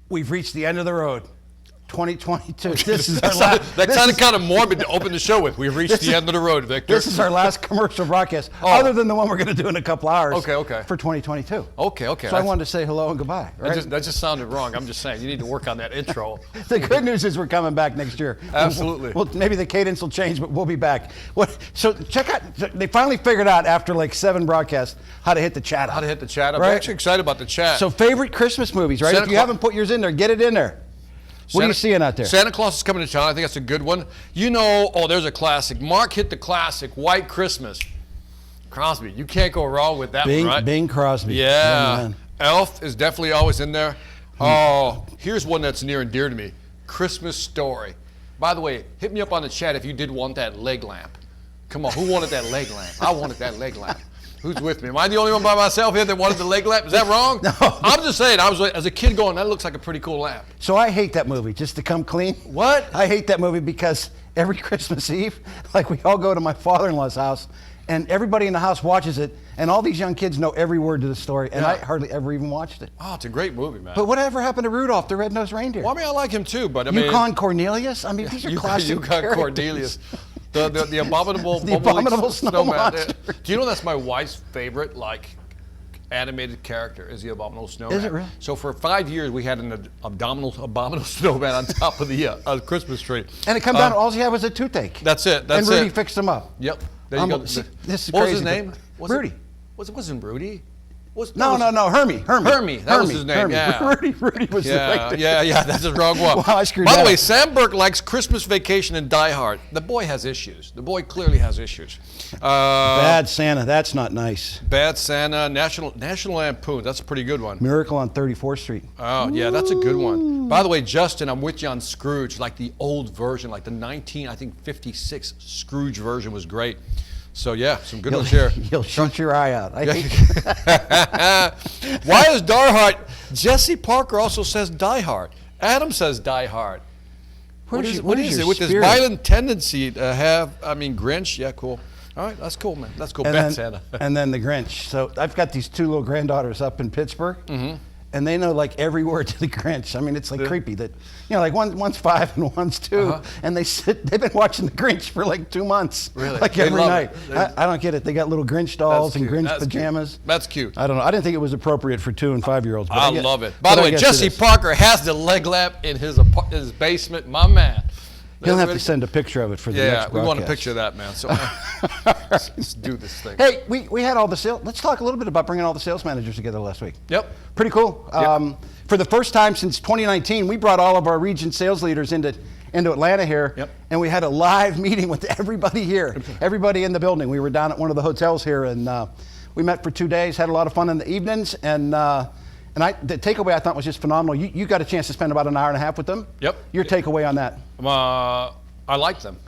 We've reached the end of the road. 2022. This is our last. That sounded kind of morbid to open the show with. We've reached the end of the road, Victor. This is our last commercial broadcast, other than the one we're going to do in a couple hours. Okay. For 2022. Okay. So I wanted to say hello and goodbye. Right? That just sounded wrong. I'm just saying you need to work on that intro. The good news is we're coming back next year. Absolutely. Well, maybe the cadence will change, but we'll be back. So check out. They finally figured out after like 7 broadcasts how to hit the chat. How to hit the chat. I'm right? actually excited about the chat. So favorite Christmas movies, right? If you haven't put yours in there, get it in there. What are you seeing out there? Santa Claus is coming to town. I think that's a good one. There's a classic. Mark hit the classic, White Christmas. Crosby, you can't go wrong with that one, right? Bing Crosby. Yeah. Elf is definitely always in there. Oh, here's one that's near and dear to me. Christmas Story. By the way, hit me up on the chat if you did want that leg lamp. Come on, who wanted that leg lamp? I wanted that leg lamp. Who's with me? Am I the only one by myself here that wanted the leg lamp? Is that wrong? No. I'm just saying, I was as a kid going, that looks like a pretty cool lamp. So I hate that movie, just to come clean. What? I hate that movie because every Christmas Eve, like we all go to my father-in-law's house, and everybody in the house watches it, and all these young kids know every word to the story, and I hardly ever even watched it. Oh, it's a great movie, man. But whatever happened to Rudolph the Red-Nosed Reindeer? Well, I mean, I like him too, but I mean... Yukon Cornelius? I mean, these are classic Yukon characters. Cornelius. The abominable... The abominable snow monster. Do you know that's my wife's favorite, animated character is the abominable snowman? Is it really? So for 5 years, we had an abominable snowman on top of the Christmas tree. And it come down, all he had was a toothache. That's it. And Rudy fixed him up. Yep. There you go. This is what crazy, was his name? Rudy. It wasn't Rudy. No, Hermie. Hermie, that was his name. Yeah. Rudy was the right name. Yeah, that's the wrong one. Wow, I screwed By that the way, up. Sam Burke likes Christmas Vacation and Die Hard. The boy has issues. The boy clearly has issues. Bad Santa, that's not nice. Bad Santa, National Lampoon, that's a pretty good one. Miracle on 34th Street. Oh, yeah, that's a good one. By the way, Justin, I'm with you on Scrooge, like the old version, like the 56 Scrooge version was great. So yeah, some good ones here. You'll shoot your eye out. Why is Die Hard? Jesse Parker also says Die Hard. Adam says Die Hard. What is it with this violent tendency to have? I mean, Grinch. Yeah, cool. All right, that's cool, man. That's cool. Bad Santa. And then the Grinch. So I've got these 2 little granddaughters up in Pittsburgh. Mm-hmm. And they know like every word to the Grinch. I mean, it's like creepy that, like one's 5 and one's 2, and they've been watching the Grinch for like 2 months. Really? Like every night. I don't get it. They got little Grinch dolls and Grinch pajamas. Cute. That's cute. I don't know. I didn't think it was appropriate for 2 and 5-year-olds. I love it. By the way, Jesse Parker has the leg lamp in his basement. My man. He'll have to send a picture of it for the next broadcast. Yeah, we want a picture of that, man. So let's do this thing. Hey, we had all the sales. Let's talk a little bit about bringing all the sales managers together last week. Yep. Pretty cool. Yep. For the first time since 2019, we brought all of our region sales leaders into Atlanta here, and we had a live meeting with everybody here, everybody in the building. We were down at one of the hotels here, and we met for 2 days, had a lot of fun in the evenings, and the takeaway I thought was just phenomenal. You got a chance to spend about an hour and a half with them. Yep. Your takeaway on that? I like them.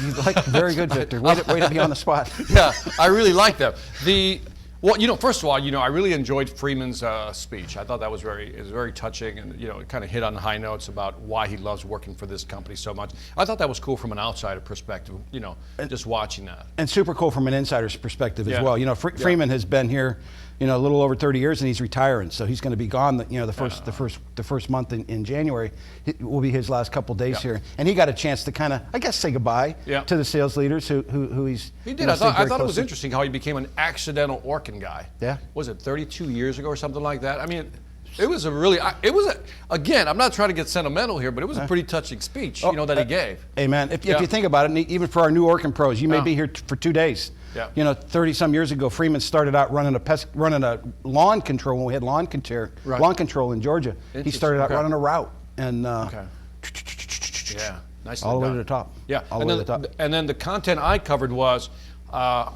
You like very good, Victor. Way to be on the spot. Yeah, I really like them. First of all, I really enjoyed Freeman's speech. I thought that was very touching, and it kind of hit on the high notes about why he loves working for this company so much. I thought that was cool from an outsider perspective. Just watching that. And super cool from an insider's perspective as well. Freeman has been here, a little over 30 years, and he's retiring, so he's going to be gone. The first month in January it will be his last couple days here, and he got a chance to kind of, I guess, say goodbye to the sales leaders who he's. He did. I thought it was interesting how he became an accidental Orkin guy. Yeah. Was it 32 years ago or something like that? I mean, it was again, I'm not trying to get sentimental here, but it was a pretty touching speach, that he gave. Hey, man, if you think about it, even for our new Orkin pros, you may be here for 2 days. Yeah. 30-some years ago, Freeman started out running a lawn control when we had lawn control in Georgia. He started out running a route, and yeah, nice all the way to the top. Yeah, all the way to the top. And then the content I covered was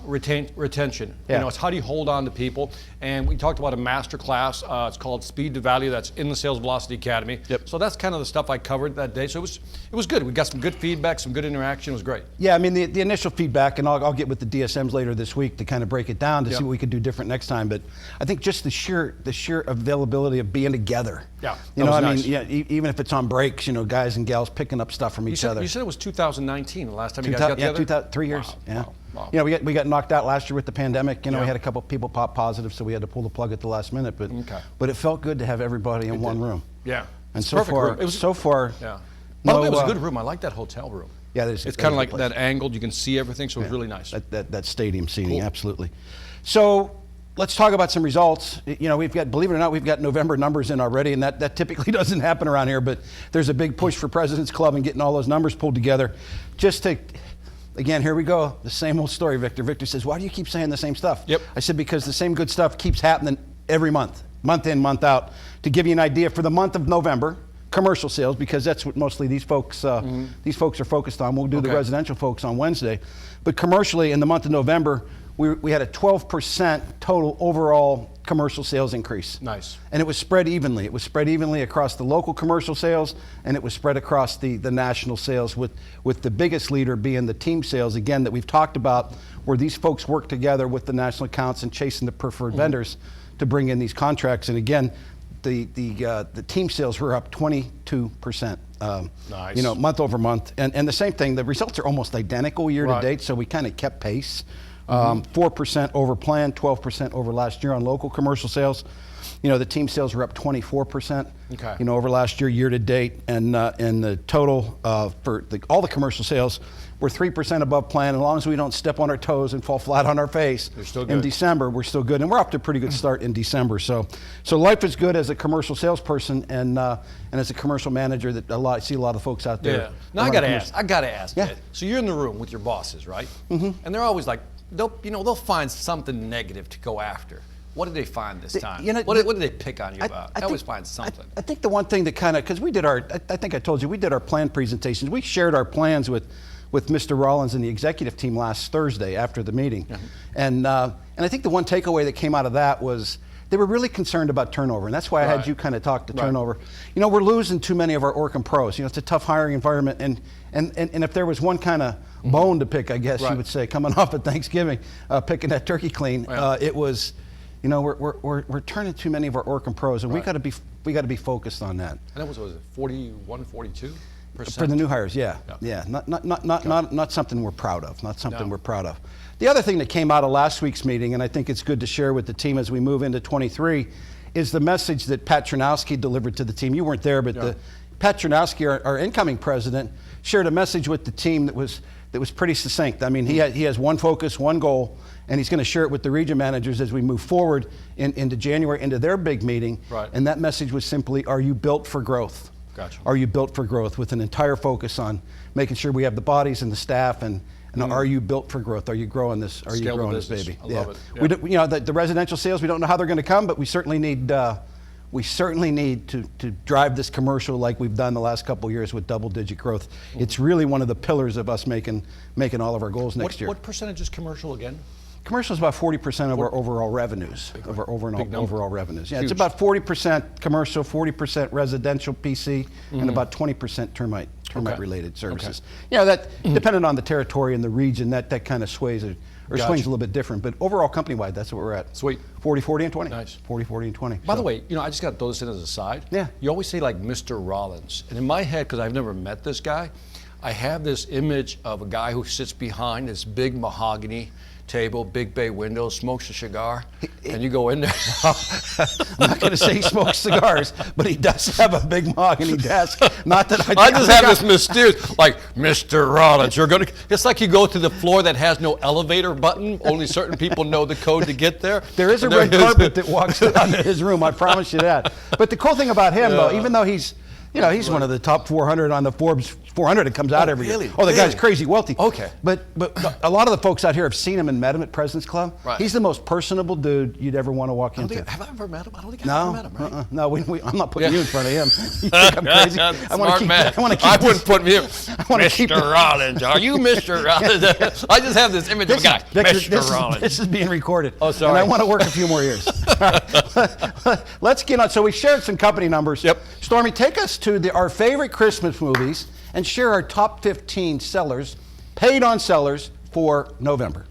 retention. Yeah. It's how do you hold on to people? And we talked about a master class. It's called Speed to Value. That's in the Sales Velocity Academy. Yep. So that's kind of the stuff I covered that day. So it was good. We got some good feedback, some good interaction. It was great. Yeah, I mean the initial feedback, and I'll get with the DSMs later this week to kind of break it down to see what we could do different next time. But I think just the sheer availability of being together. Yeah. Nice. Even if it's on breaks, guys and gals picking up stuff from each other. You said it was 2019 the last time you guys got together? 3 years. Wow. Yeah. Wow. We got knocked out last year with the pandemic. We had a couple people pop positive, so we had to pull the plug at the last minute. But it felt good to have everybody in one room. Yeah. And It's a perfect room. It was, so far, yeah. By the way, it was a no, good room. I like that hotel room. yeah, It's kind of like that angled. You can see everything, so it's really nice. that stadium seating, Cool. absolutely. So let's talk about some results. You know, we've got, believe it or not, we've got November numbers in already, and that typically doesn't happen around here, but there's a big push for President's Club and getting all those numbers pulled together. Just to, again, here we go, the same old story, Victor. Victor says, why do you keep saying the same stuff? Yep. I said, because the same good stuff keeps happening every month in, month out. To give you an idea, for the month of November, commercial sales, because that's what mostly these folks are focused on. We'll do the residential folks on Wednesday. But commercially, in the month of November, we had a 12% total overall commercial sales increase. Nice. And it was spread evenly. It was spread evenly across the local commercial sales, and it was spread across the national sales, with the biggest leader being the team sales, again, that we've talked about, where these folks work together with the national accounts and chasing the preferred vendors to bring in these contracts. And again, the team sales were up 22%. Nice. You know, month over month. And the same thing, the results are almost identical year to date, so we kind of kept pace. 4% over plan, 12% over last year on local commercial sales. You know, the team sales were up 24%. Okay. You know, over last year to date, and the total for all the commercial sales were 3% above plan. As long as we don't step on our toes and fall flat on our face still in good. December, we're still good, and we're up to a pretty good start in December. So life is good as a commercial salesperson and as a commertional manager. That I see a lot of folks out there. Yeah. Now I got to ask. Yeah. Ed. So you're in the room with your bosses, right? And they're always like, they'll find something negative to go after. What did they find this time? You know, what did they pick on you about? They always think- find something. I think the one thing that kind of, because we did I think I told you, we did our plan presentations. We shared our plans with Mr. Rollins and the executive team last Thursday after the meeting. And I think the one takeaway that came out of that was they were really concerned about turnover, and that's why I had you kind of talk to turnover. You know, we're losing too many of our Orkin pros. You know, it's a tough hiring environment, and if there was one kind of bone to pick, I guess you would say, coming off of Thanksgiving, picking that turkey clean, it was, you know, we're turning too many of our Orkin pros, and we got to be focused on that. And that was 41, 42%? For the new hires, yeah. Not something we're proud of. Not something we're proud of. The other thing that came out of last week's meeting, and I think it's good to share with the team as we move into 23, is the message that Pat Chernowski delivered to the team. You weren't there, but Pat Chernowski, our incoming president, shared a message with the team that was pretty succinct. I mean, he has one focus, one goal, and he's going to share it with the region managers as we move forward into January, into their big meeting. Right. And that message was simply, are you built for growth? Gotcha. Are you built for growth, with an entire focus on making sure we have the bodies and the staff, and are you built for growth? Are you growing this? Are you Scale the growing this business. baby? I love it. We do, you know, the residential sales, we don't know how they're going to come, but we certainly need to drive this commercial like we've done the last couple of years with double-digit growth. It's really one of the pillars of us making all of our goals next year. What percentage is commercial again? Commercial is about 40% of our overall revenues. Overall revenues. Yeah, Huge. it's about 40% commercial, 40% residential PC, and about 20% termite-related services. You know, that depending on the territory and the region, that kind of sways or swings a little bit different. But overall, company-wide, that's what we're at. Sweet. 40, 40, and 20. Nice. 40, 40, and 20. By the way, you know, I just got to throw this in as a side. Yeah. You always say like Mr. Rollins. And in my head, because I've never met this guy, I have this image of a guy who sits behind this big mahogany table, big bay window, smokes a cigar, and you go in there. I'm not going to say he smokes cigars, but he does have a big mahogany desk. Not that I just have this mysterious, like, Mr. Rollins, you're going to, it's like you go to the floor that has no elevator button. Only certain people know the code to get there. There is a red carpet that walks down to his room, I promise you that. But the cool thing about him, though, even though he's one of the top 400 on the Forbes 400 that comes out every year. Really? Oh, the guy's crazy wealthy. Okay. But a lot of the folks out here have seen him and met him at President's Club. Right. He's the most personable dude you'd ever want to walk into. Have I ever met him? I don't think I've ever met him, right? No, I'm not putting you in front of him. You think I'm crazy? Smart man. I wouldn't put me in. Mr. Rollins, are you Mr. Rollins? I just have this image of a guy, Mr. Rollins. This is being recorded. Oh, sorry. And I want to work a few more years. All right. Let's get on. So we shared some company numbers. Yep. Stormy, take us to our favorite Christmas movies and share our top 15 sellers, paid on sellers for November.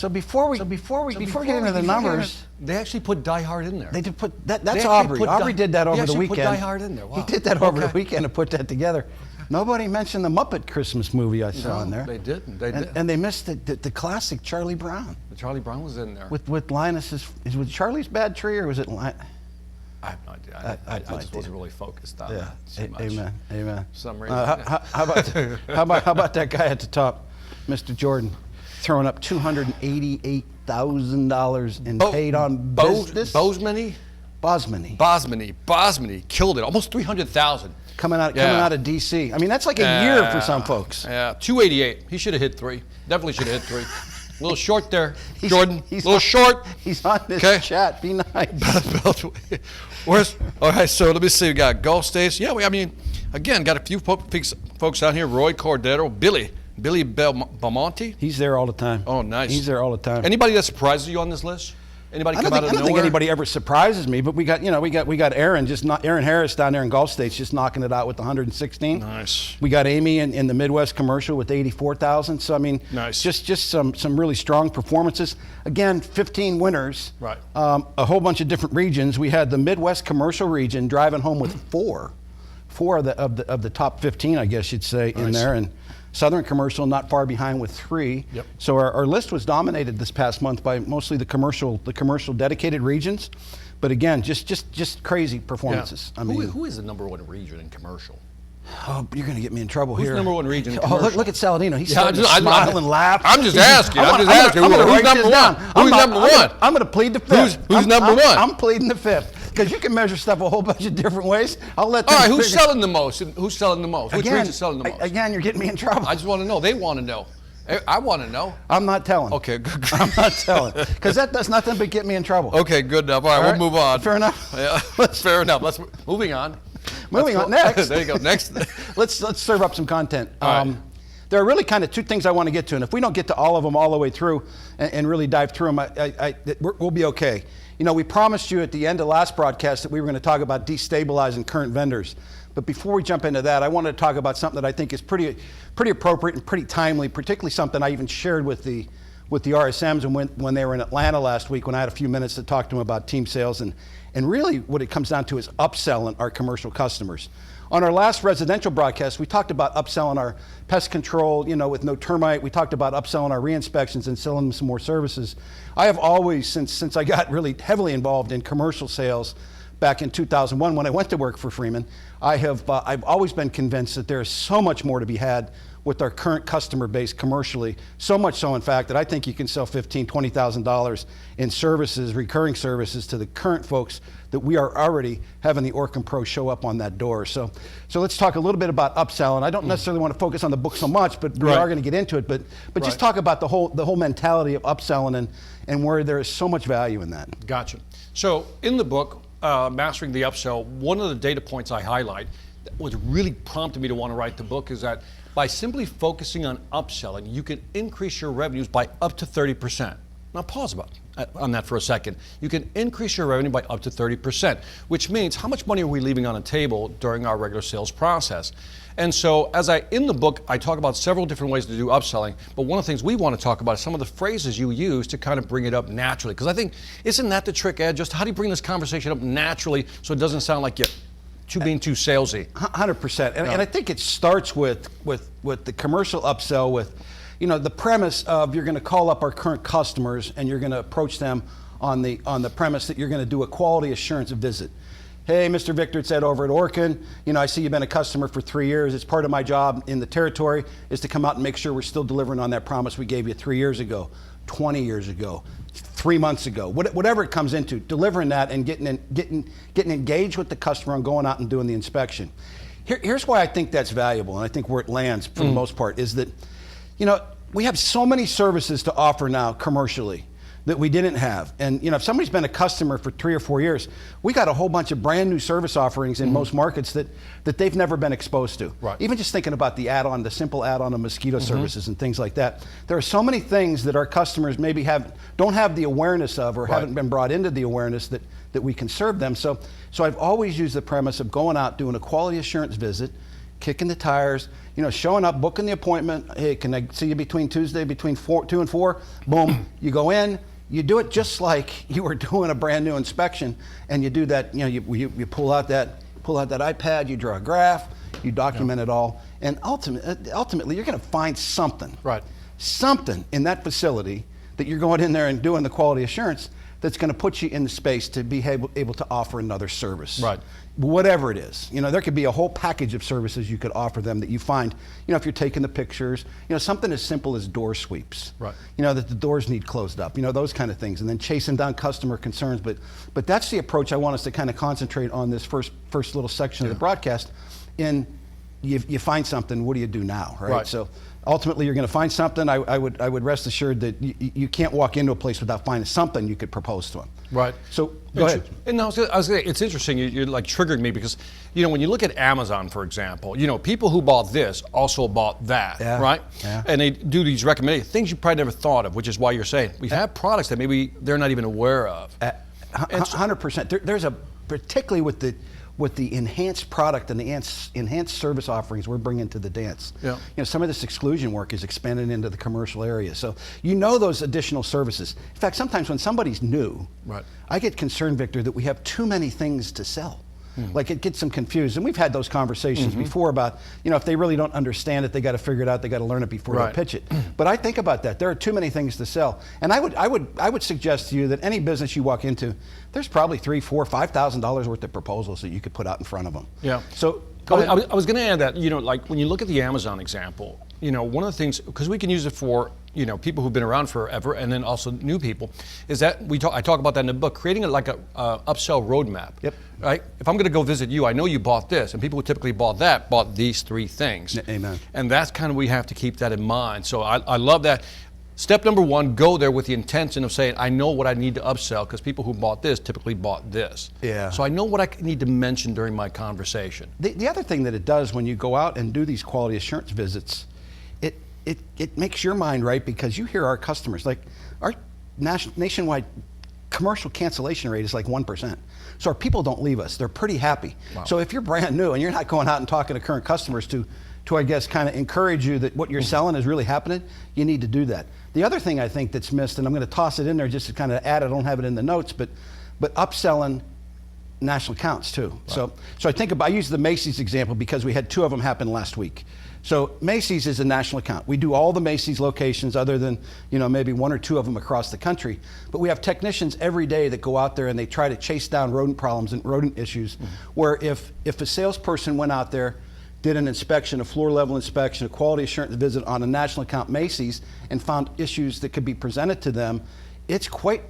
So before we get into the numbers, they actually put Die Hard in there. they did put that. That's actually Aubrey. put Aubrey did that he over the actually weekend. Put Die Hard in there. Wow. He did that over the Okay. weekend and put that together. Nobody mentioned the Muppet Christmas movie I saw in there. They didn't. They did. And they missed the classic Charlie Brown Charlie Brown was in there. with Linus's. Is it Charlie's Bad Tree or was it? I have no idea. I just wasn't really focused on that so much. Amen. Amen. For some reason. How about that guy at the top, Mr. Jordan, throwing up $288,000 in paid on business? Bosmany killed it. Almost 300,000. Coming out of DC. I mean, that's like a year for some folks. Yeah, 288. He should have hit 3. Definitely should have hit 3. A little short there, Jordan. He's a little short. He's on this chat. Be nice. All right, so let me see. We got Gulf States. Yeah, again, got a few folks out here. Roy Cordero, Billy Belmonte. He's there all the time. Oh, nice. He's there all the time. Anybody that surprises you on this list? Anybody come out of nowhere? I don't think anybody ever surprises me, but we got Aaron Aaron Harris down there in Gulf States just knocking it out with 116. Nice. We got Amy in the Midwest commercial with 84,000. So I mean, nice. Just some really strong performances. Again, 15 winners. Right. A whole bunch of different regions. We had the Midwest commercial region driving home with four of the top 15, I guess you'd say, in there, and Southern commercial not far behind with 3. Yep. So our list was dominated this past month by mostly the commercial dedicated regions, but again, just crazy performances. Yeah. I mean, who is the #1 region in commercial? Oh, you're going to get me in trouble Who's here. Who's #1 region in Oh, commercial? look at Saladino. He's Yeah, starting to smile and laugh. I'm just asking. I'm Who's who's number one? Who's number one? I'm going to plead the fifth. Who's number one? I'm pleading the fifth. Because you can measure stuff a whole bunch of different ways. I'll let them All right, who's figure- selling the most? Who's selling the most? Which region's selling the most? Again, you're getting me in trouble. I just want to know. They want to know. I want to know. I'm not telling. Okay, good. I'm not telling. Because that does nothing but get me in trouble. Okay, good enough. All right, we'll move on. Fair enough. Yeah, fair enough. Moving on. Moving on. Next. There you go. Next. Let's serve up some content. All right. There are really kind of 2 things I want to get to, and if we don't get to all of them all the way through and really dive through them, we'll be okay. You know, we promised you at the end of last broadcast that we were going to talk about destabilizing current vendors. But before we jump into that, I wanted to talk about something that I think is pretty appropriate and pretty timely, particularly something I even shared with the RSMs and when they were in Atlanta last week, when I had a few minutes to talk to them about team sales. And really what it comes down to is upselling our commercial customers. On our last residential broadcast, we talked about upselling our pest control, with no termite. We talked about upselling our re-inspections and selling them some more services. I have always, since I got really heavily involved in commercial sales back in 2001 when I went to work for Freeman, I've always been convinced that there is so much more to be had with our current customer base commercially. So much so, in fact, that I think you can sell $15,000, $20,000 in services, recurring services, to the current folks that we are already having the Orkin Pro show up on that door. So let's talk a little bit about upselling. I don't necessarily want to focus on the book so much, but we are going to get into it. But just talk about the whole mentality of upselling and where there is so much value in that. Gotcha. So in the book, Mastering the Upsell, one of the data points I highlight that was really prompted me to want to write the book is that by simply focusing on upselling, you can increase your revenues by up to 30%. Now pause on that for a second. You can increase your revenue by up to 30%, which means how much money are we leaving on the table during our regular sales process? And so in the book, I talk about several different ways to do upselling, but one of the things we want to talk about is some of the phrases you use to kind of bring it up naturally. Because I think, isn't that the trick, Ed? Just how do you bring this conversation up naturally so it doesn't sound like you're being too salesy? 100%. And I think it starts with the commercial upsell with, the premise of you're going to call up our current customers and you're going to approach them on the premise that you're going to do a quality assurance visit. Hey, Mr. Victor, it's Ed over at Orkin. I see you've been a customer for 3 years. It's part of my job in the territory is to come out and make sure we're still delivering on that promise we gave you 3 years ago, 20 years ago, 3 months ago, whatever it comes into, delivering that and getting engaged with the customer and going out and doing the inspection. Here's why I think that's valuable, and I think where it lands for the most part is that, we have so many services to offer now commercially that we didn't have. And if somebody's been a customer for 3 or 4 years, we got a whole bunch of brand new service offerings in most markets that they've never been exposed to. Right. Even just thinking about the simple add-on of mosquito services and things like that. There are so many things that our customers maybe don't have the awareness of or haven't been brought into the awareness that we can serve them. So I've always used the premise of going out, doing a quality assurance visit, kicking the tires, showing up, booking the appointment. Hey, can I see you between Tuesday, between 2 and 4? Boom, you go in. You do it just like you were doing a brand new inspection, and you do that. You pull out that iPad, you draw a graph, you document it all, and ultimately you're going to find something, something in that facility that you're going in there and doing the quality assurance that's going to put you in the space to be able to offer another service. Whatever it is. There could be a whole package of services you could offer them that you find, if you're taking the pictures, something as simple as door sweeps. That the doors need closed up, those kind of things, and then chasing down customer concerns. But that's the approach I want us to kind of concentrate on this first little section of the broadcast. And you find something, what do you do now, right? So ultimately, you're going to find something. I would rest assured that you can't walk into a place without finding something you could propose to them. So go ahead. And I was gonna say, it's interesting. You're like triggering me because, when you look at Amazon, for example, people who bought this also bought that, right? And they do these recommended things you probably never thought of, which is why you're saying we have products that maybe they're not even aware of. 100%. There's particularly with the enhanced product and the enhanced service offerings we're bringing to the dance. Some of this exclusion work is expanded into the commercial area. So those additional services. In fact, sometimes when somebody's new, I get concerned, Victor, that we have too many things to sell. Like it gets them confused. And we've had those conversations before about, if they really don't understand it, they got to figure it out, they got to learn it before they pitch it. But I think about that. There are too many things to sell. And I would suggest to you that any business you walk into, there's probably $3,000, $4,000, $5,000 worth of proposals that you could put out in front of them. So I was going to add that, like when you look at the Amazon example, one of the things, because we can use it for, people who've been around forever and then also new people, is that I talk about that in the book, creating like a upsell roadmap. Right? If I'm going to go visit you, I know you bought this, and people who typically bought that bought these 3 things. Amen. And that's kind of, we have to keep that in mind. So I love that. Step number 1, go there with the intention of saying, I know what I need to upsell, because people who bought this typically bought this. So I know what I need to mention during my conversation. The other thing that it does when you go out and do these quality assurance visits, it makes your mind right, because you hear our customers. Like our nationwide commercial cancellation rate is like 1%. So our people don't leave us. They're pretty happy. So if you're brand new and you're not going out and talking to current customers to I guess kind of encourage you that what you're selling is really happening, you need to do that. The other thing I think that's missed, and I'm going to toss it in there just to kind of add, I don't have it in the notes, but upselling national accounts too. So I use the Macy's example because we had 2 of them happen last week. So Macy's is a national account. We do all the Macy's locations other than, maybe 1 or 2 of them across the country. But we have technicians every day that go out there and they try to chase down rodent problems and rodent issues, where if a salesperson went out there, did an inspection, a floor level inspection, a quality assurance visit on a national account Macy's, and found issues that could be presented to them, it's quite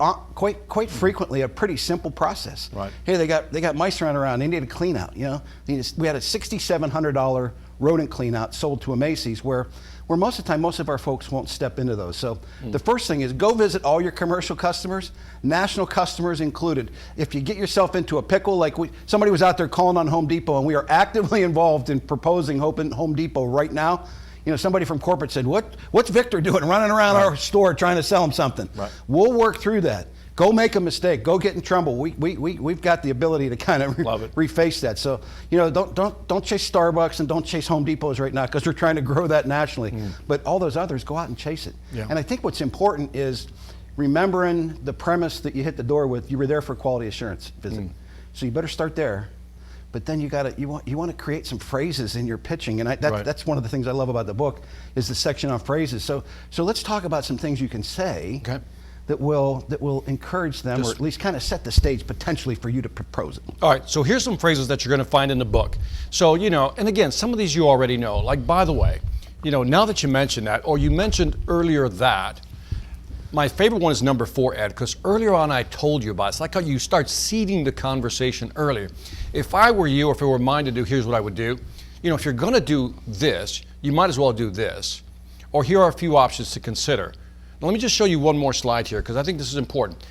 frequently a pretty simple process. Hey, they got mice running around. They need a clean out. We had a $6,700 rodent clean out sold to a Macy's, where most of the time most of our folks won't step into those. So the first thing is go visit all your commercial customers, national customers included. If you get yourself into a pickle, like somebody was out there calling on Home Depot, and we are actively involved in proposing Home Depot right now. Somebody from corporate said, what's Victor doing running around our store trying to sell him something? We'll work through that. Go make a mistake. Go get in trouble. We've got the ability to kind of reface that. So don't chase Starbucks and don't chase Home Depots right now, because we're trying to grow that nationally. But all those others, go out and chase it. And I think what's important is remembering the premise that you hit the door with. You were there for a quality assurance visit, so you better start there. But then you want to create some phrases in your pitching, and that's one of the things I love about the book is the section on phrases. So let's talk about some things you can say. That will encourage them, or at least kind of set the stage potentially for you to propose it. All right, so here's some phrases that you're going to find in the book. So, and again, some of these you already know. Like, by the way, now that you mentioned that, or you mentioned earlier that, my favorite one is number 4, Ed, because earlier on I told you about it. It's like how you start seeding the conversation earlier. If I were you, or if it were mine to do, here's what I would do. If you're going to do this, you might as well do this. Or here are a few options to consider. Now, let me just show you one more slide here, because I think this is important.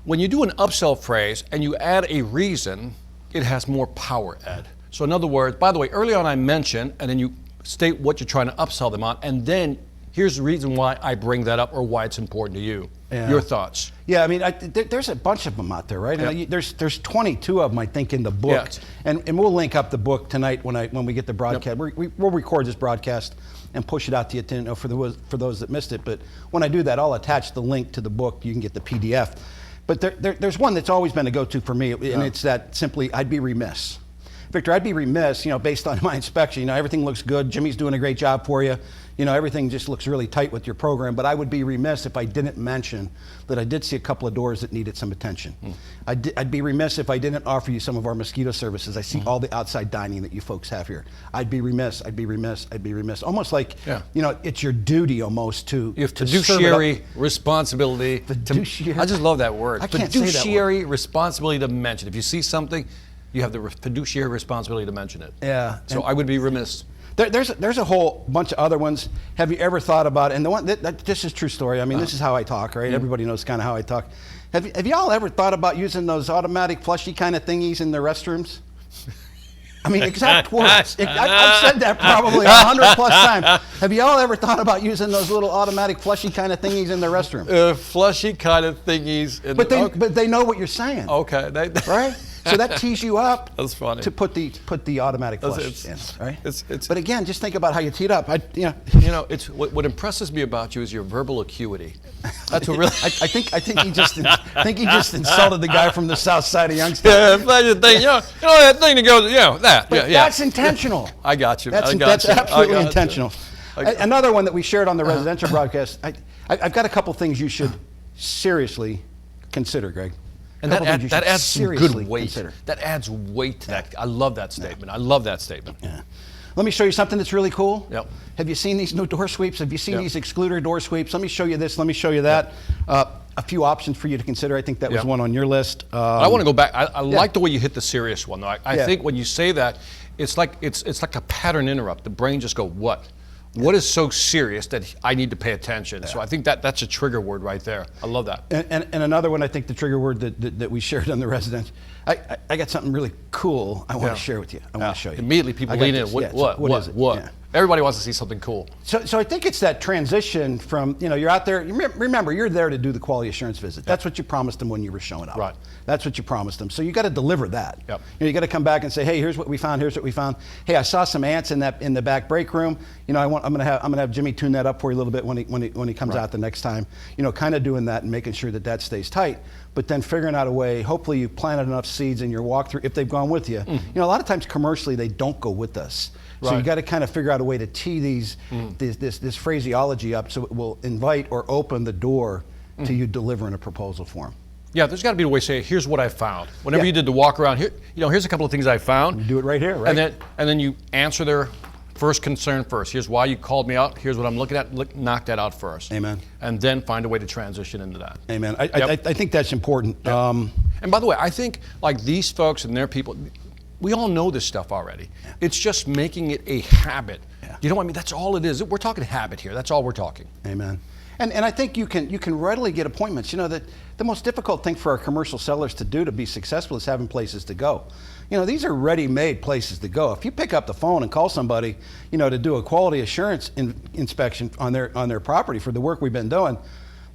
When you do an upsell phrase and you add a reason, it has more power, Ed. So in other words, by the way, early on I mentioned, and then you state what you're trying to upsell them on, and then here's the reason why I bring that up or why it's important to you. Yeah. Your thoughts? Yeah, I mean, there's a bunch of them out there, right? Yeah. And there's 22 of them, I think, in the book. Yes. And we'll link up the book tonight when we get the broadcast. We'll record this broadcast and push it out to you for those that missed it. But when I do that, I'll attach the link to the book. You can get the PDF. But there's one that's always been a go-to for me, and it's that simply, I'd be remiss. Victor, I'd be remiss, based on my inspection. Everything looks good. Jimmy's doing a great job for you. Everything just looks really tight with your program. But I would be remiss if I didn't mention that I did see a couple of doors that needed some attention. I'd be remiss if I didn't offer you some of our mosquito services. I see all the outside dining that you folks have here. I'd be remiss. Almost like, it's your duty almost to. You have to serve it fiduciary up. responsibility. Fiduciary. I just love that word. I can't say that word. Fiduciary responsibility to mention. If you see something, you have the fiduciary responsibility to mention it. Yeah. So I would be remiss. There's a whole bunch of other ones. Have you ever thought about it? And the one this is true story. I mean, this is how I talk, right? Everybody knows kind of how I talk. Have y'all ever thought about using those automatic flushy kind of thingies in the restrooms? I mean, exact words. I've said that probably 100 plus times. Have y'all ever thought about using those little automatic flushy kind of thingies in the restroom? Flushy kind of thingies. But they know what you're saying. Okay. Right? So that tees you up. That's funny. To put the automatic flush in, right? It's but again, just think about how you tee it up. It's what impresses me about you is your verbal acuity. That's what really. I think he just insulted the guy from the south side of Youngstown. Yeah, pleasure thing. That thing that goes. That. But that's intentional. I got you. That's absolutely intentional. Another one that we shared on the residential broadcast. I've got a couple things you should seriously consider, Greg. And that adds some good weight. That adds weight to that. I love that statement. I love that statement. Yeah. Let me show you something that's really cool. Yep. Have you seen these new door sweeps? Have you seen these excluder door sweeps? Let me show you this. Let me show you that. A few options for you to consider. I think that was one on your list. I want to go back. I like the way you hit the serious one, though. I think when you say that, it's like a pattern interrupt. The brain just go, what? What is so serious that I need to pay attention? Yeah. So I think that's a trigger word right there. I love that. And another one, I think the trigger word that we shared on the residence. I got something really cool I want to share with you. I want to show you. Immediately people lean in. What is it? What? Yeah. Everybody wants to see something cool. So I think it's that transition from, you're out there, remember, you're there to do the quality assurance visit. That's what you promised them when you were showing up. Right. That's what you promised them. So you got to deliver that. Yep. You got to come back and say, hey, here's what we found, here's what we found. Hey, I saw some ants in the back break room. I'm gonna have Jimmy tune that up for you a little bit when he comes out the next time. Kind of doing that and making sure that stays tight. But then figuring out a way, hopefully you planted enough seeds in your walkthrough, if they've gone with you. A lot of times commercially they don't go with us. So you got to kind of figure out a way to tee this phraseology up so it will invite or open the door to you delivering a proposal for them. Yeah, there's got to be a way to say, here's what I found. Whenever you did the walk around, here's a couple of things I found. You do it right here, right? And then you answer their first concern first. Here's why you called me out. Here's what I'm looking at. Knock that out first. Amen. And then find a way to transition into that. Amen. I think that's important. Yep. And by the way, I think like these folks and their people, we all know this stuff already. Yeah. It's just making it a habit. Yeah. You know what I mean? That's all it is. We're talking habit here. That's all we're talking. Amen. And I think you can readily get appointments. The most difficult thing for our commercial sellers to do to be successful is having places to go. These are ready-made places to go. If you pick up the phone and call somebody, to do a quality assurance inspection on their property for the work we've been doing,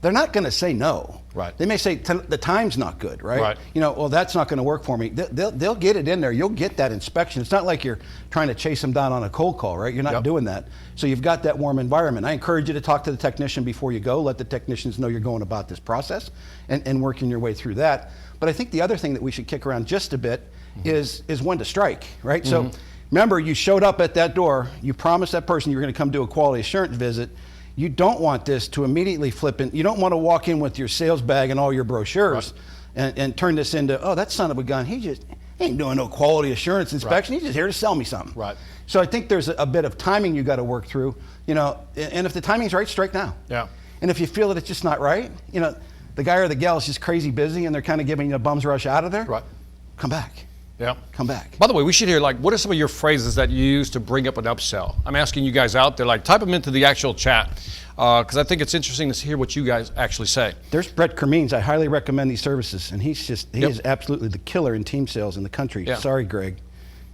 they're not going to say no. Right. They may say the time's not good, right? Right. Well, that's not going to work for me. They'll get it in there. You'll get that inspection. It's not like you're trying to chase them down on a cold call, right? You're not doing that. So you've got that warm environment. I encourage you to talk to the technician before you go. Let the technicians know you're going about this process and working your way through that. But I think the other thing that we should kick around just a bit is when to strike, right? So remember, you showed up at that door. You promised that person you were going to come do a quality assurance visit. You don't want this to immediately flip in. You don't want to walk in with your sales bag and all your brochures and turn this into, oh, that son of a gun, he ain't doing no quality assurance inspection. He's just here to sell me something. Right. So I think there's a bit of timing you got to work through, and if the timing's right, strike now. Yeah. And if you feel that it's just not right, the guy or the gal is just crazy busy and they're kind of giving you a bum's rush out of there, right. Come back. Yeah. Come back. By the way, we should hear, what are some of your phrases that you use to bring up an upsell? I'm asking you guys out there, type them into the actual chat, because I think it's interesting to hear what you guys actually say. There's Brett Kermeans. I highly recommend these services, and he is absolutely the killer in team sales in the country. Yeah. Sorry, Greg.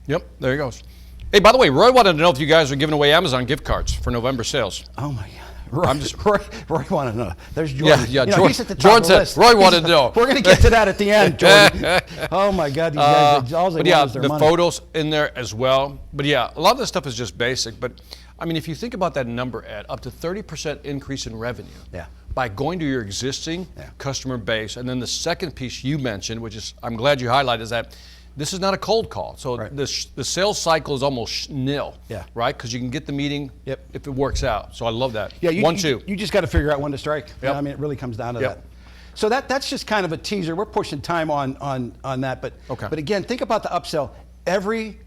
Yep, there he goes. Hey, by the way, Roy wanted to know if you guys are giving away Amazon gift cards for November sales. Oh, my God. Roy wanted to know. There's Jordan. Yeah, You know, Jordan. he's at the top Jordan of the said, list. Roy wanted to know. We're going to get to that at the end, Jordan. Oh my God, these guys, all they but yeah, want is their the money. photos in there as well. But yeah, a lot of this stuff is just basic. But I mean, if you think about that number, Ed, up to 30% increase in revenue. Yeah. By going to your existing Yeah. customer base. And then the second piece you mentioned, which is I'm glad you highlighted, is that this is not a cold call. So Right. the sales cycle is almost nil, Yeah. right? Because you can get the meeting Yep. if it works out. So I love that. Yeah, Two. You just got to figure out when to strike. You know, Yep. I mean, it really comes down to Yep. that. So that's just kind of a teaser. We're pushing time on that, but Okay. but again, think about the upsell. Every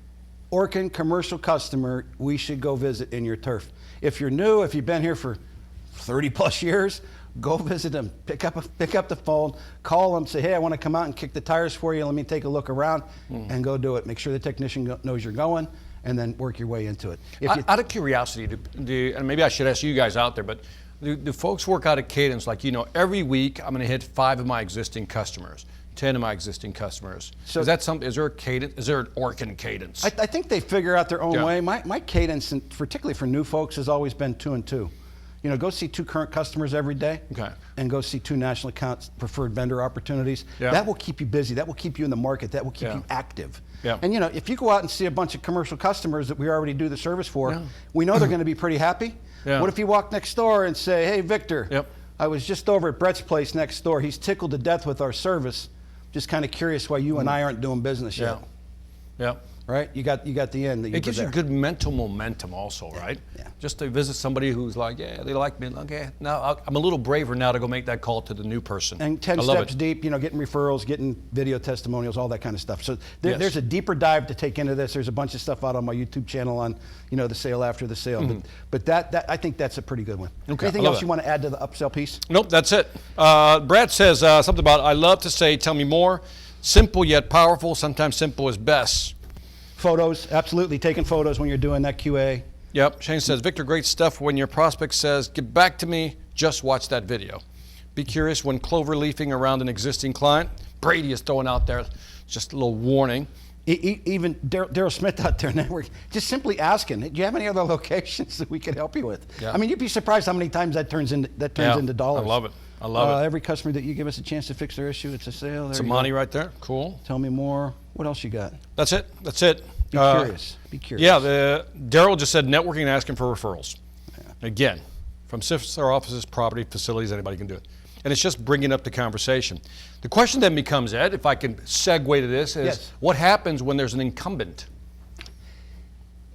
Orkin commercial customer we should go visit in your turf. If you're new, if you've been here for 30 plus years, go visit them. Pick up the phone, call them, say, hey, I want to come out and kick the tires for you. Let me take a look around, and go do it. Make sure the technician knows you're going, and then work your way into it. If you, Out of curiosity, and maybe I should ask you guys out there, but do folks work out a cadence like, every week I'm going to hit 5 of my existing customers, 10 of my existing customers? So- is that something? Is there a cadence? Is there an Orkin cadence? I think they figure out their own Yeah. way. My cadence, and particularly for new folks, has always been 2 and 2. Go see 2 current customers every day, Okay. and go see 2 national accounts preferred vendor opportunities. Yeah. That will keep you busy. That will keep you in the market. That will keep Yeah. you active. Yeah. And if you go out and see a bunch of commercial customers that we already do the service for, Yeah. we know they're going to be pretty happy. Yeah. What if you walk next door and say, hey, Victor, Yep. I was just over at Brett's place next door. He's tickled to death with our service. Just kind of curious why you and I aren't doing business yet. Yeah. Right? You got the end that you It gives you there. good mental momentum also, right? Yeah. Just to visit somebody who's like, yeah, they like me. Okay, now I'm a little braver now to go make that call to the new person. And 10 I love steps it. deep, getting referrals, getting video testimonials, all that kind of stuff. So Yes. there's a deeper dive to take into this. There's a bunch of stuff out on my YouTube channel on, the sale after the sale. But that I think that's a pretty good one. Okay, Anything I love else that. you want to add to the upsell piece? Nope, that's it. Brad says something about, I love to say, tell me more. Simple yet powerful. Sometimes simple is best. Photos, absolutely. Taking photos when you're doing that QA. Yep. Shane says, Victor, great stuff. When your prospect says, get back to me, just watch that video. Be curious when clover leafing around an existing client. Brady is throwing out there just a little warning. Even Daryl Smith out there, network, just simply asking, do you have any other locations that we could help you with? Yeah. I mean, you'd be surprised how many times that turns into dollars. I love it. I love it. Every customer that you give us a chance to fix their issue, it's a sale. There Some you go. money right there. Cool. Tell me more. What else you got? That's it. That's it. Be curious. Be curious. Yeah, Daryl just said networking and asking for referrals. Again, from sister offices, property, facilities, anybody can do it. And it's just bringing up the conversation. The question then becomes, Ed, if I can segue to this, is Yes. what happens when there's an incumbent?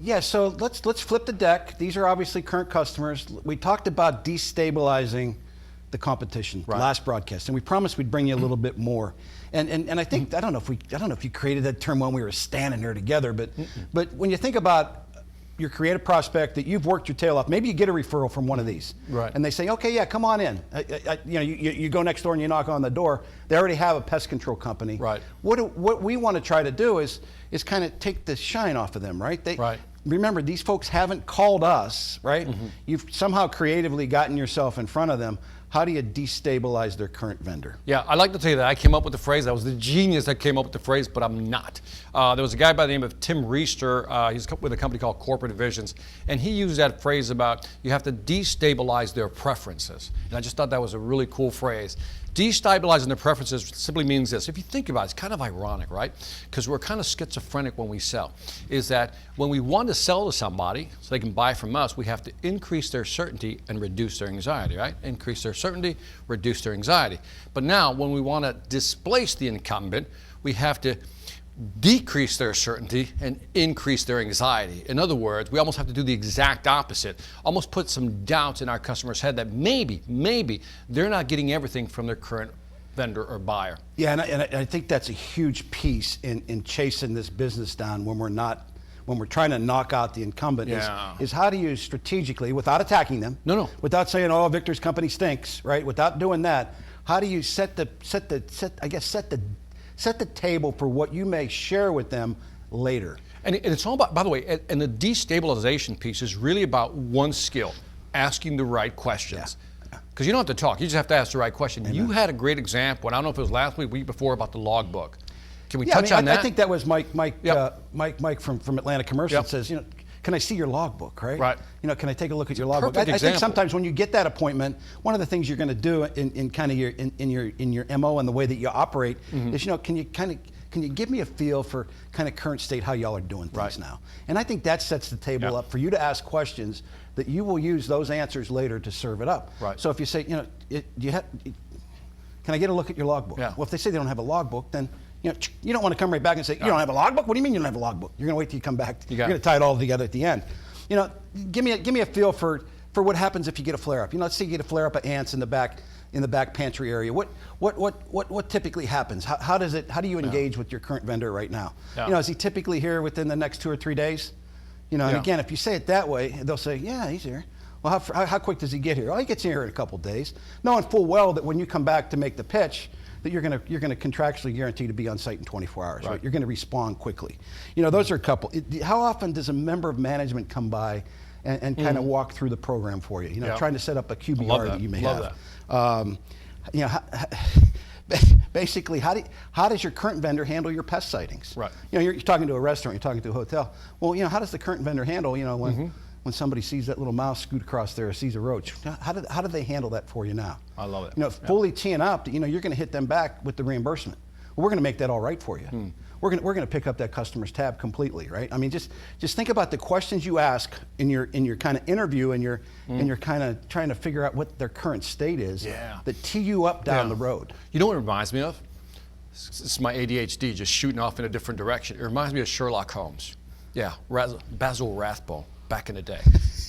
Yeah, so let's flip the deck. These are obviously current customers. We talked about destabilizing the competition last broadcast, and we promised we'd bring you a little bit more. And I think I don't know if you created that term when we were standing here together, but when you think about your creative prospect that you've worked your tail off, maybe you get a referral from one of these, Right. and they say, okay, yeah, come on in. You go next door and you knock on the door. They already have a pest control company. Right. What we want to try to do is kind of take the shine off of them, right? Right. Remember, these folks haven't called us, right? You've somehow creatively gotten yourself in front of them. How do you destabilize their current vendor? Yeah, I like to tell you that I came up with the phrase. I was the genius that came up with the phrase, but I'm not. There was a guy by the name of Tim Reister. He's with a company called Corporate Visions, and he used that phrase about you have to destabilize their preferences. And I just thought that was a really cool phrase. Destabilizing their preferences simply means this. If you think about it, it's kind of ironic, right? Because we're kind of schizophrenic when we sell. Is that when we want to sell to somebody so they can buy from us, we have to increase their certainty and reduce their anxiety, right? Increase their certainty, reduce their anxiety. But now, when we want to displace the incumbent, we have to decrease their certainty and increase their anxiety. In other words, we almost have to do the exact opposite, almost put some doubts in our customer's head that maybe they're not getting everything from their current vendor or buyer. Yeah, and I think that's a huge piece in chasing this business down when we're trying to knock out the incumbent. Yeah. Is how do you strategically, without attacking them, No. without saying, oh, Victor's company stinks, right? Without doing that, how do you set the table for what you may share with them later? And it's all about, by the way, and the destabilization piece is really about one skill, asking the right questions. Because you don't have to talk, you just have to ask the right question. You had a great example, and I don't know if it was last week before, about the logbook. Can we touch on that? I think that was Mike Yep. Mike from Atlanta Commercial. Yep. Says, can I see your logbook, right? Right. You know, can I take a look at your logbook? perfect I think example. sometimes when you get that appointment, one of the things you're going to do in kind of your MO and the way that you operate is, you know, can you give me a feel for kind of current state, how y'all are doing things now? And I think that sets the table up for you to ask questions that you will use those answers later to serve it up. Right. So if you say, you know, can I get a look at your logbook? Yeah. Well, if they say they don't have a logbook, then you don't want to come right back and say, you don't have a logbook? What do you mean you don't have a logbook? You're going to wait till you come back. You're going to tie it all together at the end. You know, give me a feel for what happens if you get a flare up. You know, let's say you get a flare up of ants in the back pantry area. What typically happens? How do you engage with your current vendor right now? Yeah. You know, is he typically here within the next 2 or 3 days? You know, and again, if you say it that way, they'll say, yeah, he's here. Well, how quick does he get here? Oh, he gets here in a couple days, knowing full well that when you come back to make the pitch, that you're going to contractually guarantee to be on site in 24 hours. Right? You're going to respond quickly. You know, those are a couple. How often does a member of management come by and kind of walk through the program for you? You know, trying to set up a QBR that you may have. You know, basically, how does your current vendor handle your pest sightings? Right. You know, you're talking to a restaurant, you're talking to a hotel. Well, you know, how does the current vendor handle, you know, when somebody sees that little mouse scoot across there or sees a roach? How do they handle that for you now? I love it. You know, fully teeing up, you know, you're going to hit them back with the reimbursement. Well, we're going to make that all right for you. We're going to pick up that customer's tab completely, right? I mean, just think about the questions you ask in your kind of interview and you're kind of trying to figure out what their current state is that tee you up down the road. You know what it reminds me of? This is my ADHD just shooting off in a different direction. It reminds me of Sherlock Holmes. Yeah, Basil Rathbone back in the day.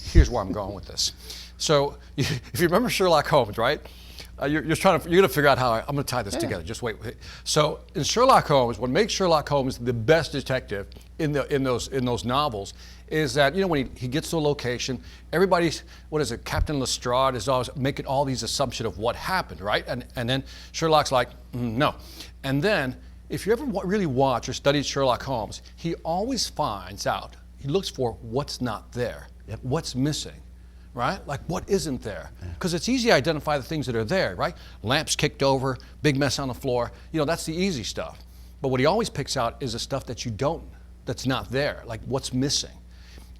Here's where I'm going with this. So if you remember Sherlock Holmes, right? You're going to figure out how I'm going to tie this together. Just wait. So in Sherlock Holmes, what makes Sherlock Holmes the best detective in those novels is that, you know, when he gets to a location, everybody's, Captain Lestrade is always making all these assumptions of what happened, right? And then Sherlock's like, no. And then if you ever really watch or studied Sherlock Holmes, he always finds out, he looks for what's not there, what's missing. Right? Like, what isn't there? Because it's easy to identify the things that are there, right? Lamps kicked over, big mess on the floor. You know, that's the easy stuff. But what he always picks out is the stuff that that's not there, like what's missing.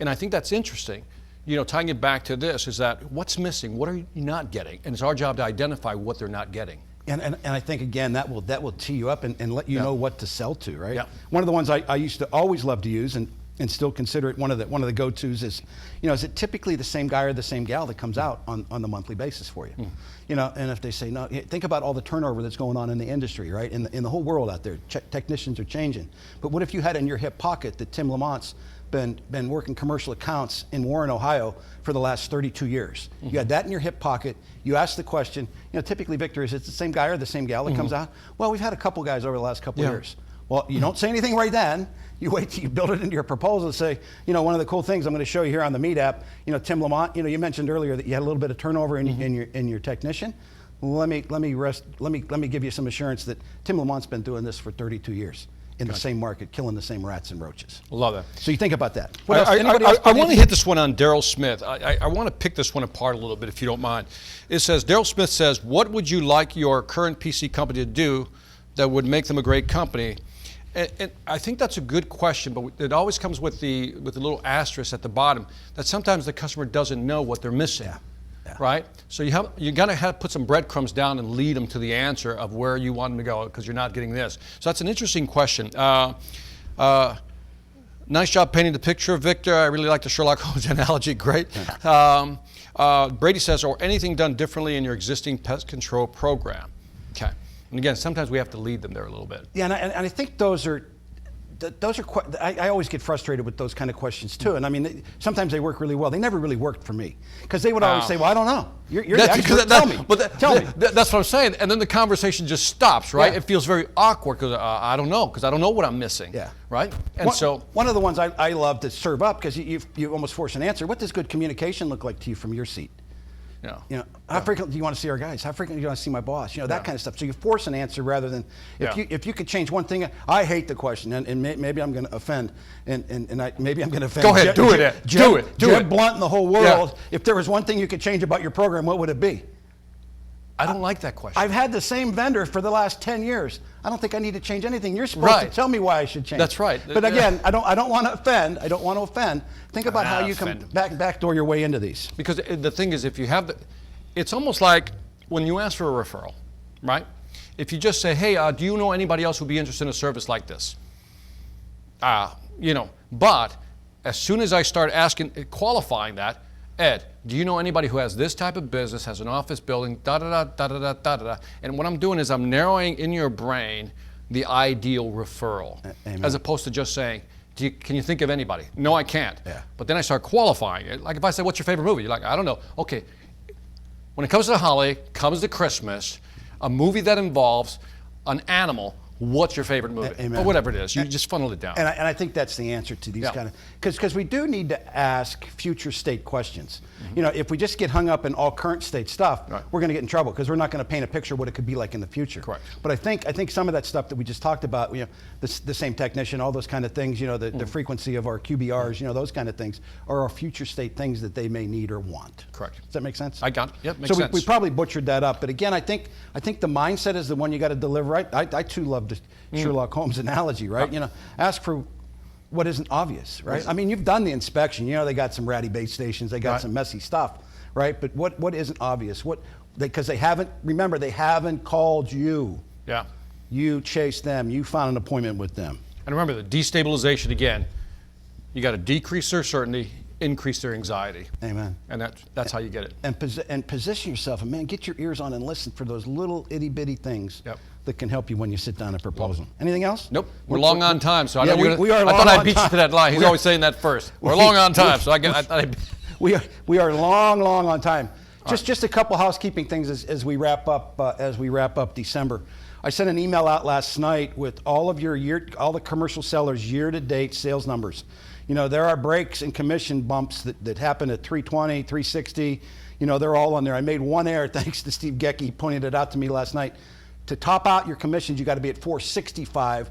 And I think that's interesting. You know, tying it back to this is that what's missing? What are you not getting? And it's our job to identify what they're not getting. And I think, again, that will tee you up and let you know what to sell to, right? Yeah. One of the ones I used to always love to use and still consider it one of the go-tos is, you know, is it typically the same guy or the same gal that comes out on the monthly basis for you? You know, and if they say no, think about all the turnover that's going on in the industry, right? In the whole world out there, technicians are changing. But what if you had in your hip pocket that Tim Lamont's been working commercial accounts in Warren, Ohio for the last 32 years? You had that in your hip pocket. You ask the question, you know, typically, Victor, is it the same guy or the same gal that comes out? Well, we've had a couple guys over the last couple of years. Well, you don't say anything right then. You wait till you build it into your proposal and say, you know, one of the cool things I'm going to show you here on the Meet app, you know, Tim Lamont, you know, you mentioned earlier that you had a little bit of turnover in your technician. Well, let me give you some assurance that Tim Lamont's been doing this for 32 years in the same market, killing the same rats and roaches. Love that. So you think about that. I want to hit this one on Daryl Smith. I want to pick this one apart a little bit, if you don't mind. It says, Daryl Smith says, what would you like your current PC company to do that would make them a great company? And I think that's a good question, but it always comes with the little asterisk at the bottom that sometimes the customer doesn't know what they're missing, right? So you got to put some breadcrumbs down and lead them to the answer of where you want them to go, because you're not getting this. So that's an interesting question. Nice job painting the picture, Victor. I really like the Sherlock Holmes analogy. Great. Brady says, or anything done differently in your existing pest control program? Okay. And again, sometimes we have to lead them there a little bit. Yeah, and I think those are I always get frustrated with those kind of questions too. And I mean, sometimes they work really well. They never really worked for me, because they would always say, well, I don't know. You're the expert. Tell me. Tell me. That's what I'm saying. And then the conversation just stops, right? Yeah. It feels very awkward because I don't know, because I don't know what I'm missing. Yeah. Right? And one of the ones I love to serve up, because you almost force an answer. What does good communication look like to you from your seat? You know, how frequently do you want to see our guys? How frequently do you want to see my boss? You know, that kind of stuff. So you force an answer rather than, if you could change one thing. I hate the question, and maybe I'm going to offend, maybe I'm going to offend. Go ahead, do it. Jeb Blunt in the whole world. Yeah. If there was one thing you could change about your program, what would it be? I don't like that question. I've had the same vendor for the last 10 years. I don't think I need to change anything. You're supposed to tell me why I should change. That's right. But again, I don't want to offend. I don't want to offend. Think about how you can offend. backdoor your way into these. Because the thing is, if you have it's almost like when you ask for a referral, right? If you just say, hey, do you know anybody else who'd be interested in a service like this? But as soon as I start qualifying that, Ed, do you know anybody who has this type of business, has an office building, da-da-da. And what I'm doing is I'm narrowing in your brain the ideal referral. Amen. As opposed to just saying, can you think of anybody? No, I can't. Yeah. But then I start qualifying it. Like if I say, what's your favorite movie? You're like, I don't know. Okay, when it comes to the holiday, comes to Christmas, a movie that involves an animal, what's your favorite movie? Amen. Or whatever it is. You just funnel it down. And I think that's the answer to these kind of, because we do need to ask future state questions. If we just get hung up in all current state stuff, we're going to get in trouble because we're not going to paint a picture of what it could be like in the future. Correct. But I think some of that stuff that we just talked about, the same technician, all those kind of things, the frequency of our QBRs, those kind of things are our future state things that they may need or want. Correct. Does that make sense? I got it. Yep, makes sense. We probably butchered that up. But again, I think the mindset is the one you got to deliver. I too love the Sherlock Holmes analogy, right? Ask for what isn't obvious, right? I mean, you've done the inspection. They got some ratty base stations. They got some messy stuff, right? But what isn't obvious? Because they haven't called you. Yeah. You chased them. You found an appointment with them. And remember, the destabilization, again, you got to decrease their certainty, increase their anxiety. Amen. And that's how you get it. And position yourself, and man, get your ears on and listen for those little itty bitty things that can help you when you sit down and propose them. Anything else? Nope. We're long on time, so I know we are. I thought I beat you to that line. He's always saying that first. We're long on time, so we are long on time. Just a couple housekeeping things as we wrap up December. I sent an email out last night with all the commercial sellers year-to-date sales numbers. There are breaks and commission bumps that happen at 320, 360. They're all on there. I made one error, thanks to Steve Gecky. He pointed it out to me last night. To top out your commissions, you got to be at 465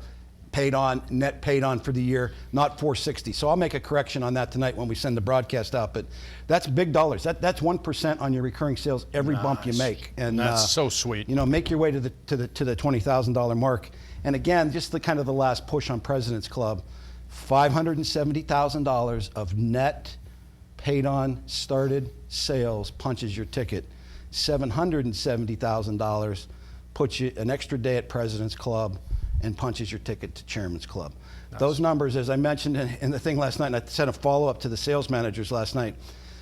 net paid on for the year, not 460. So I'll make a correction on that tonight when we send the broadcast out. But that's big dollars. That's 1% on your recurring sales every bump you make. And that's so sweet. Make your way to the $20,000 mark. And again, just the last push on President's Club. $570,000 of net paid on started sales punches your ticket. $770,000 puts you an extra day at President's Club and punches your ticket to Chairman's Club. Nice. Those numbers, as I mentioned in the thing last night, and I sent a follow-up to the sales managers last night,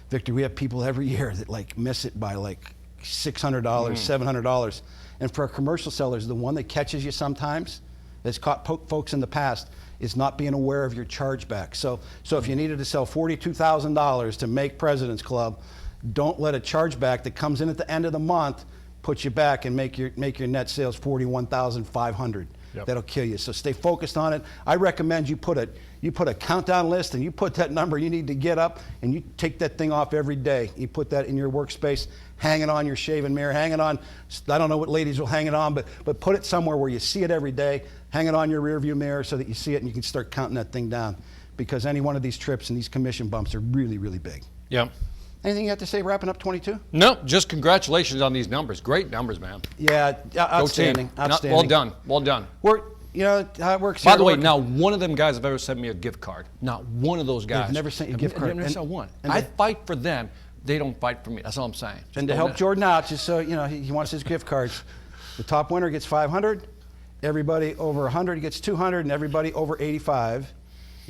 Victor, we have people every year that miss it by $600, $700. And for our commercial sellers, the one that catches you sometimes, that's caught folks in the past, is not being aware of your chargeback. So if you needed to sell $42,000 to make President's Club, don't let a chargeback that comes in at the end of the month put you back and make your net sales $41,500. Yep. That'll kill you. So stay focused on it. I recommend you put a countdown list and you put that number you need to get up and you take that thing off every day. You put that in your workspace, hang it on your shaving mirror, hang it on, I don't know what ladies will hang it on, but put it somewhere where you see it every day. Hang it on your rear view mirror so that you see it and you can start counting that thing down, because any one of these trips and these commission bumps are really, really big. Yeah. Anything you have to say wrapping up 22? No, just congratulations on these numbers. Great numbers, man. Yeah, outstanding. Outstanding. Well done. Well done. How it works. By the way, not one of them guys have ever sent me a gift card. Not one of those guys. They've never sent you a gift card. Never sent one. I fight for them. They don't fight for me. That's all I'm saying. And to help Jordan out, just so he wants his gift cards. The top winner gets 500. Everybody over 100 gets 200, and everybody over 85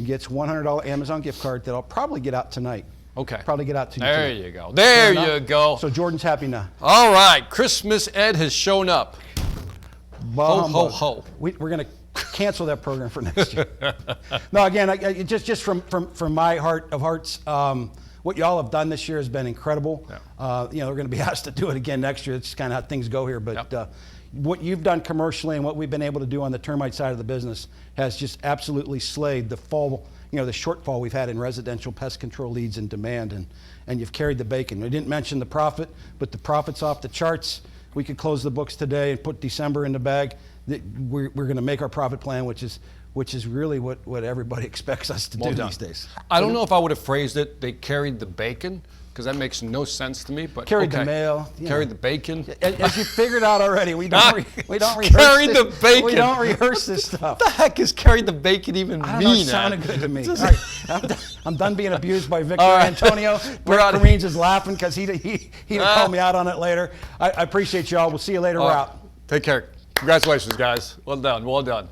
gets $100 Amazon gift card that I'll probably get out tonight. Okay. Probably get out to you. There you go. There you go. So Jordan's happy now. All right. Christmas Ed has shown up. Ho, ho, ho. We're going to cancel that program for next year. No, again, just from my heart of hearts, what y'all have done this year has been incredible. Yeah. We're going to be asked to do it again next year. It's just kind of how things go here. But what you've done commercially and what we've been able to do on the termite side of the business has just absolutely slayed the shortfall we've had in residential pest control leads and demand, and you've carried the bacon. We didn't mention the profit, but the profit's off the charts. We could close the books today and put December in the bag. We're going to make our profit plan, which is which is really what everybody expects us to do done. these days. I don't know if I would have phrased it, they carried the bacon, because that makes no sense to me, but Carried the okay. mail, Carried the bacon. As you figured out already, we don't rehearse Carried this. the bacon. We don't rehearse this stuff. What the heck is carried the bacon even I don't know, mean? it sounded Ed? good to me. All right, I'm done being abused by Victor All right. Antonio. We're Brett out of Green's is laughing because he'd call me out on it later. I appreciate y'all. We'll see you later. We're out. Take care. Congratulations, guys. Well done. Well done.